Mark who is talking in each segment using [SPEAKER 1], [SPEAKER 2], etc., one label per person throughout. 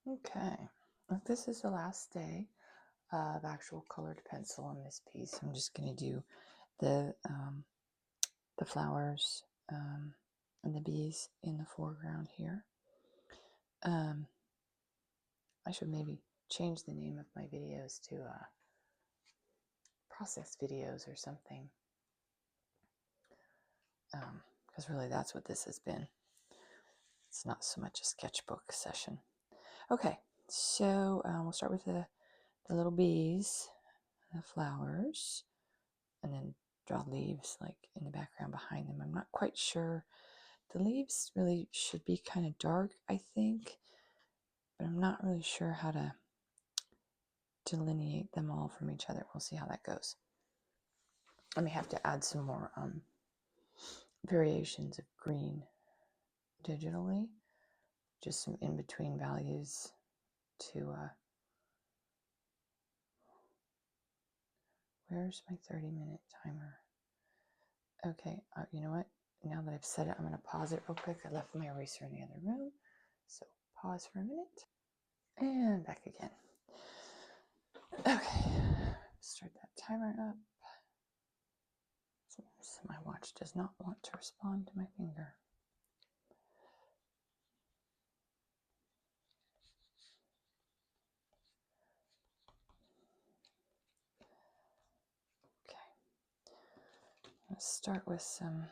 [SPEAKER 1] Okay, this is the last day of actual colored pencil on this piece. I'm just going to do the flowers and the bees in the foreground here. I should maybe change the name of my videos to process videos or something, because really that's what this has been. It's not so much a sketchbook session. Okay, so we'll start with the little bees, the flowers, and then draw leaves like in the background behind them. I'm not quite sure. The leaves really should be kind of dark, I think, but I'm not really sure how to delineate them all from each other. We'll see how that goes. I may have to add some more variations of green digitally, just some in-between values to where's my 30-minute timer? Okay, you know what? Now that I've said it, I'm going to pause it real quick. I left my eraser in the other room, so pause for a minute and back again. Okay, start that timer up. Sometimes my watch does not want to respond to my finger. Okay, let's start with some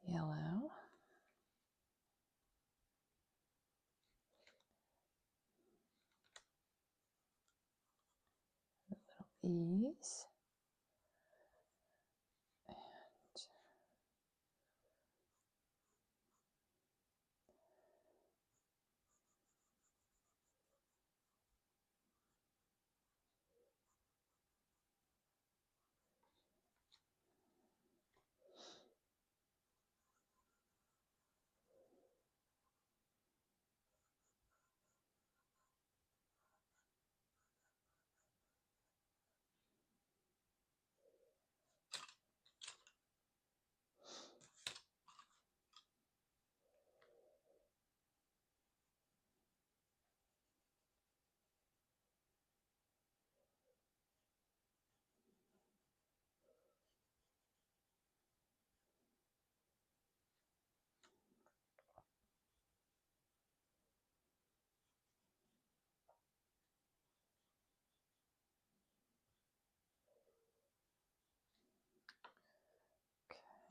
[SPEAKER 1] yellow. Little E's.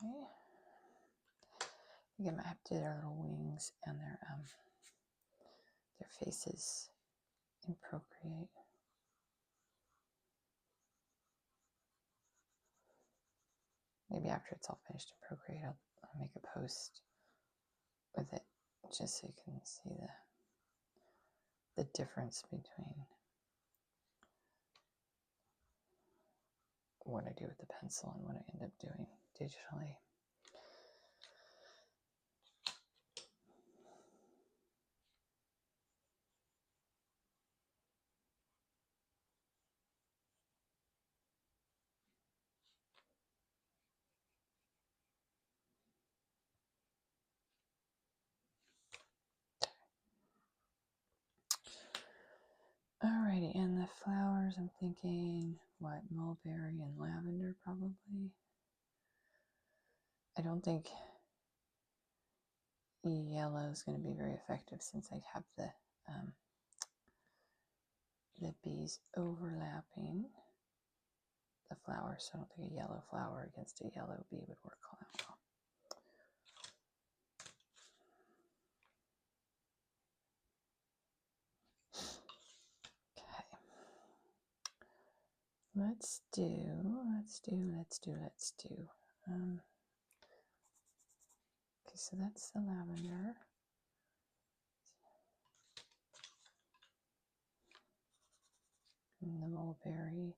[SPEAKER 1] Okay. Again, I have to do their little wings and their faces in Procreate. Maybe after it's all finished in Procreate, I'll make a post with it just so you can see the difference between what I do with the pencil and what I end up doing digitally. Alrighty, and the flowers, I'm thinking, what, mulberry and lavender probably? I don't think yellow is going to be very effective since I have the bees overlapping the flowers, so I don't think a yellow flower against a yellow bee would work all that well. Okay, let's do. Okay, so that's the lavender. And the mulberry,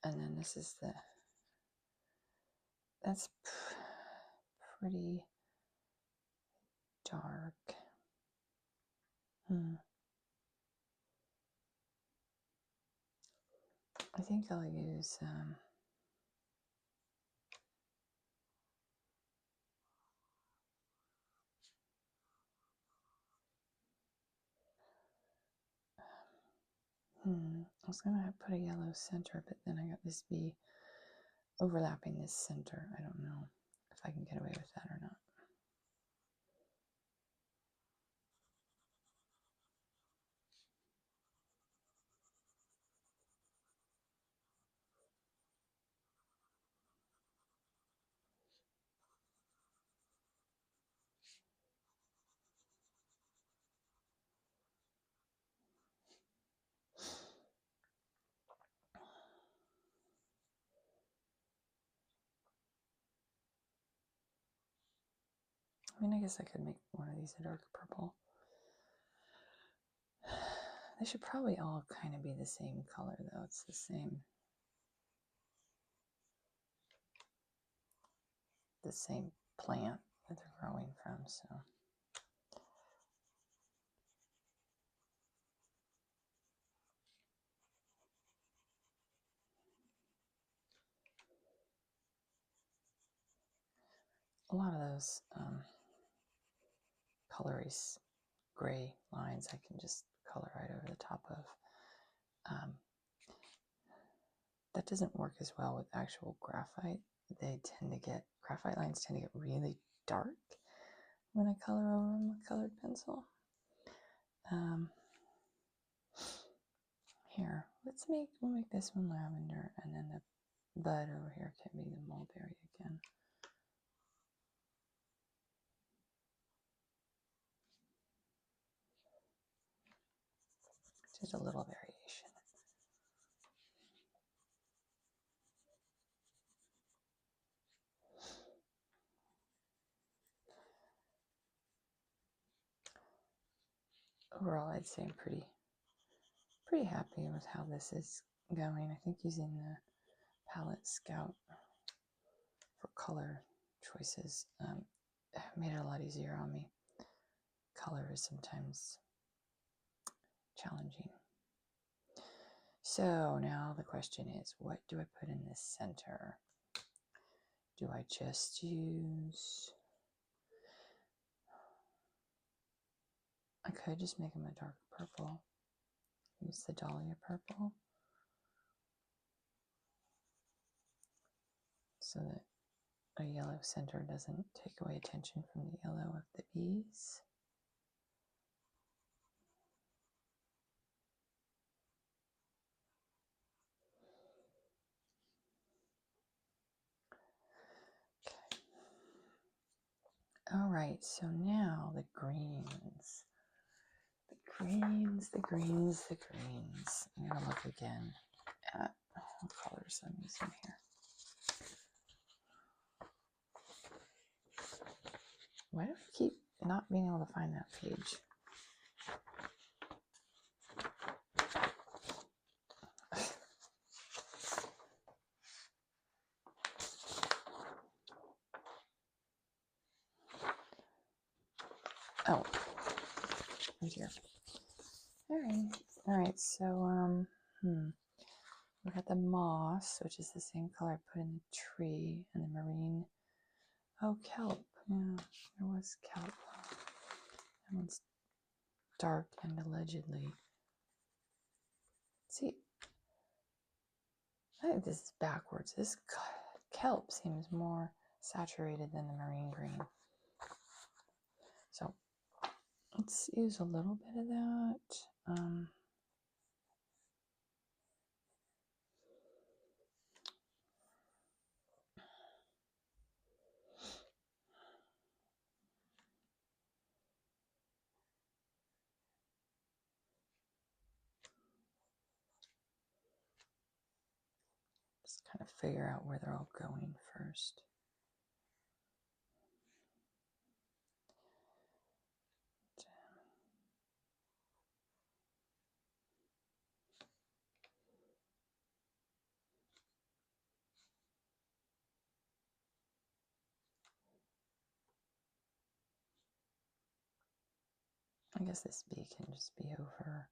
[SPEAKER 1] and then this is that's pretty dark. I think I'll use I was going to put a yellow center, but then I got this bee overlapping this center. I don't know if I can get away with that or not. I mean, I guess I could make one of these a dark purple. They should probably all kind of be the same color, though. It's the same plant that they're growing from, so. A lot of those colory gray lines I can just color right over the top of. That doesn't work as well with actual graphite. Graphite lines tend to get really dark when I color over them with colored pencil. Here, we'll make this one lavender, and then the bud over here can be the mulberry again. Just a little variation. Overall, I'd say I'm pretty happy with how this is going. I think using the palette Scout for color choices made it a lot easier on me. Color is sometimes challenging. So now the question is, what do I put in the center? Do I just use... I could just make them a dark purple. Use the Dahlia purple. So that a yellow center doesn't take away attention from the yellow of the bees. All right, so now the greens. The greens. I'm gonna look again at what colors I'm using here. Why do I keep not being able to find that page? Oh, right here. All right. So we got the moss, which is the same color I put in the tree, and the marine. Oh, kelp. Yeah, there was kelp. That one's dark and allegedly. See, I think this is backwards. This kelp seems more saturated than the marine green. So let's use a little bit of that. Just kind of figure out where they're all going first. I guess this bee can just be over.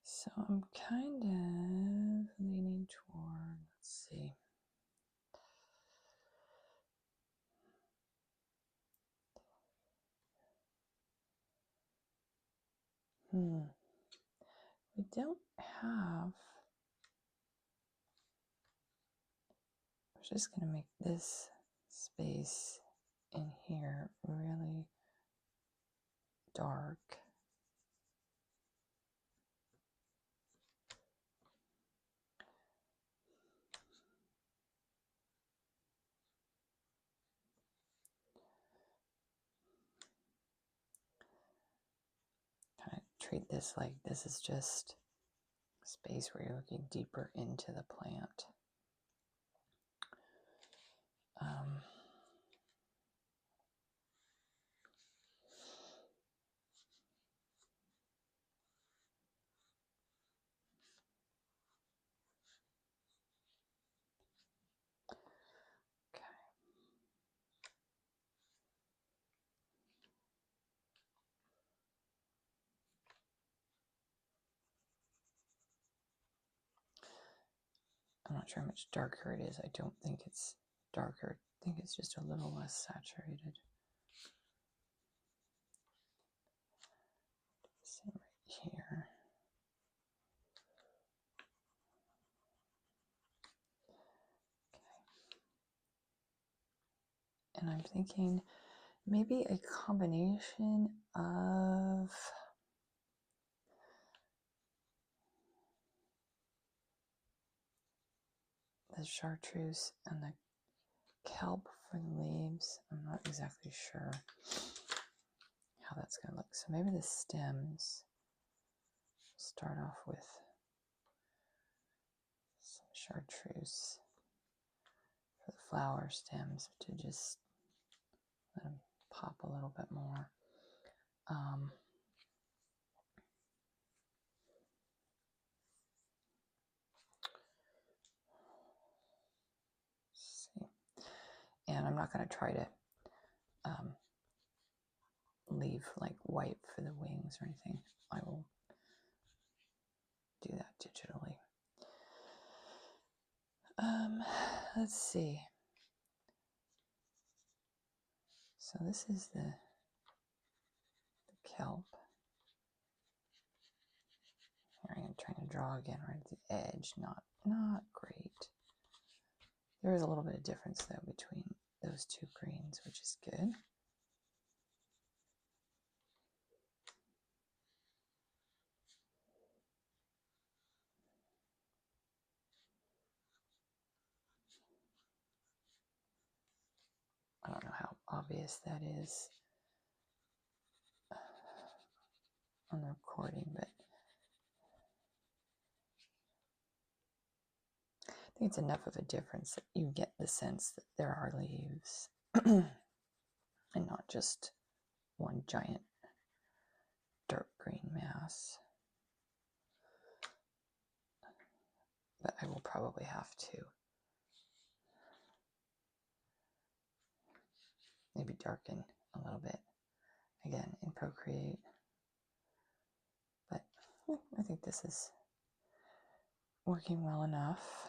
[SPEAKER 1] So I'm kind of leaning toward, let's see. We don't have, I'm just going to make this space in here really dark. Kind of treat this like this is just space where you're looking deeper into the plant. Okay. I'm not sure how much darker it is. I don't think it's darker. I think it's just a little less saturated. Same right here. Okay. And I'm thinking maybe a combination of the chartreuse and the kelp for the leaves. I'm not exactly sure how that's going to look. So maybe the stems, start off with some chartreuse for the flower stems to just let them pop a little bit more. See. And I'm not going to try to leave like white for the wings or anything. I will do that digitally. Let's see. So this is the kelp. Here I am trying to draw again right at the edge. Not great. There is a little bit of difference though between those two greens, which is good. I don't know how obvious that is on the recording, but I think it's enough of a difference that you get the sense that there are leaves and not just one giant dark green mass. But I will probably have to maybe darken a little bit again in Procreate. But I think this is working well enough.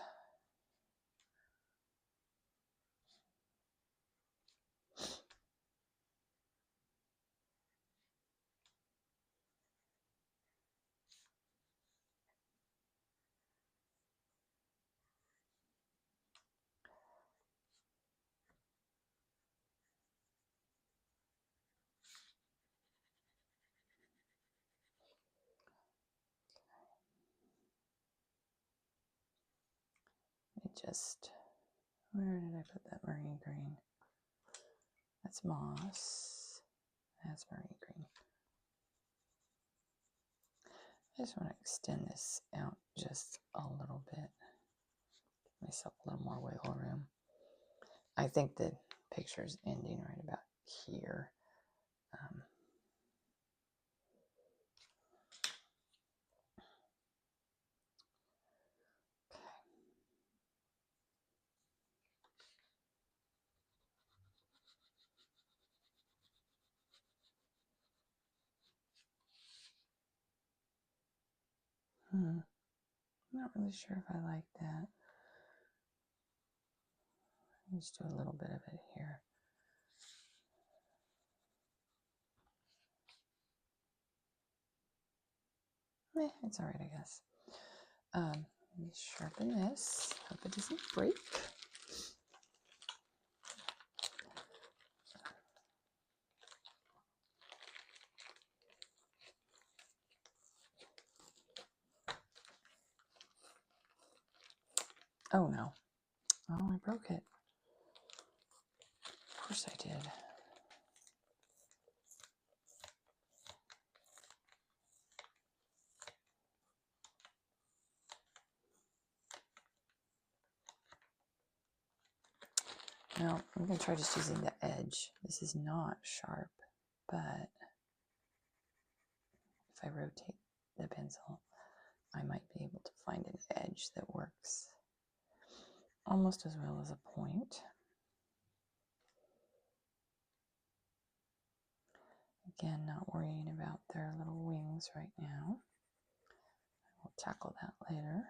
[SPEAKER 1] Where did I put that marine green? That's moss. That's marine green. I just want to extend this out just a little bit. Give myself a little more wiggle room. I think the picture is ending right about here. I'm not really sure if I like that. Let's do a little bit of it here. It's all right, I guess. Let me sharpen this. Hope it doesn't break. Oh no. Oh, I broke it. Of course I did. Now, I'm going to try just using the edge. This is not sharp, but if I rotate the pencil, I might be able to find an edge that works almost as well as a point. Again, not worrying about their little wings right now. We'll tackle that later.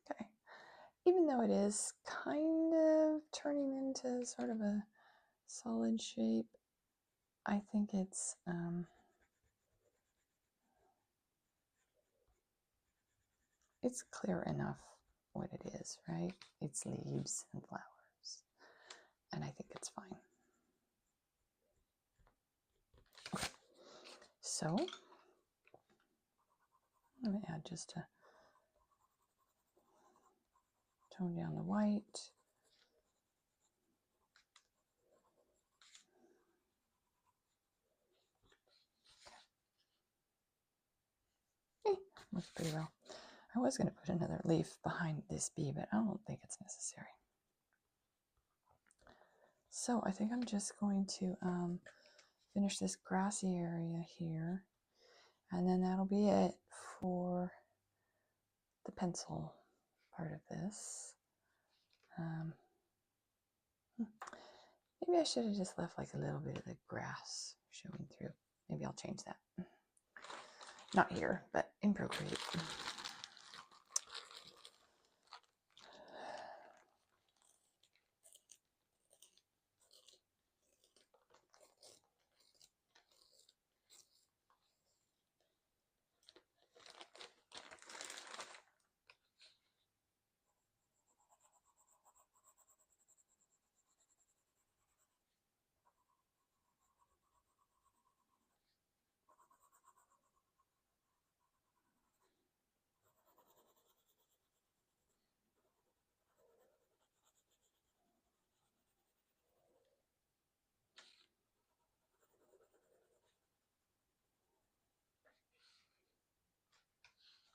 [SPEAKER 1] Okay. Even though it is kind of turning into sort of a solid shape, I think it's clear enough what it is, right? It's leaves and flowers, and I think it's fine. Okay. So I'm going to add just a tone down the white. Looks pretty well. I was going to put another leaf behind this bee, but I don't think it's necessary. So I think I'm just going to finish this grassy area here, and then that'll be it for the pencil part of this. Maybe I should have just left like a little bit of the grass showing through. Maybe I'll change that. Not here, but in Procreate.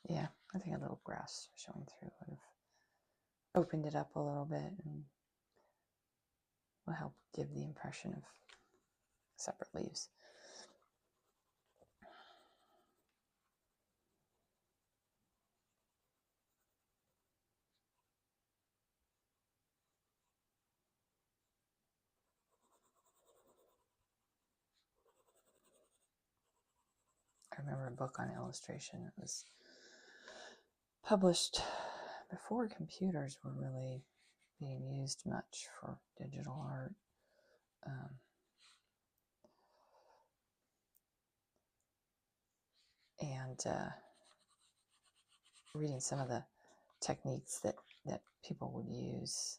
[SPEAKER 1] Yeah, I think a little grass showing through would have opened it up a little bit and will help give the impression of separate leaves. I remember a book on illustration that was published before computers were really being used much for digital art. And reading some of the techniques that people would use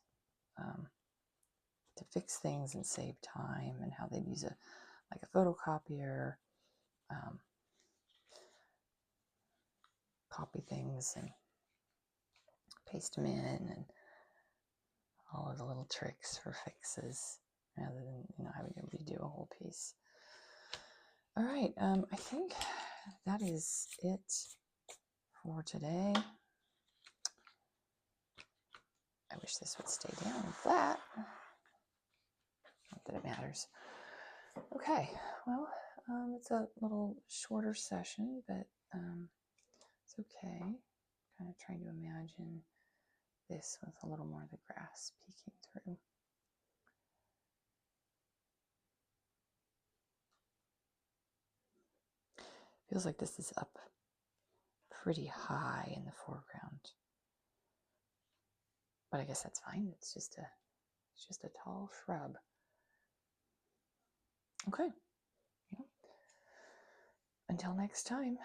[SPEAKER 1] to fix things and save time, and how they'd use a photocopier, copy things and paste them in, and all of the little tricks for fixes rather than having to redo a whole piece. All right, I think that is it for today. I wish this would stay down flat. Not that it matters. Okay, well, it's a little shorter session, but it's okay. Kind of trying to imagine this with a little more of the grass peeking through. Feels like this is up pretty high in the foreground, but I guess that's fine. It's just a tall shrub. Okay. Until next time.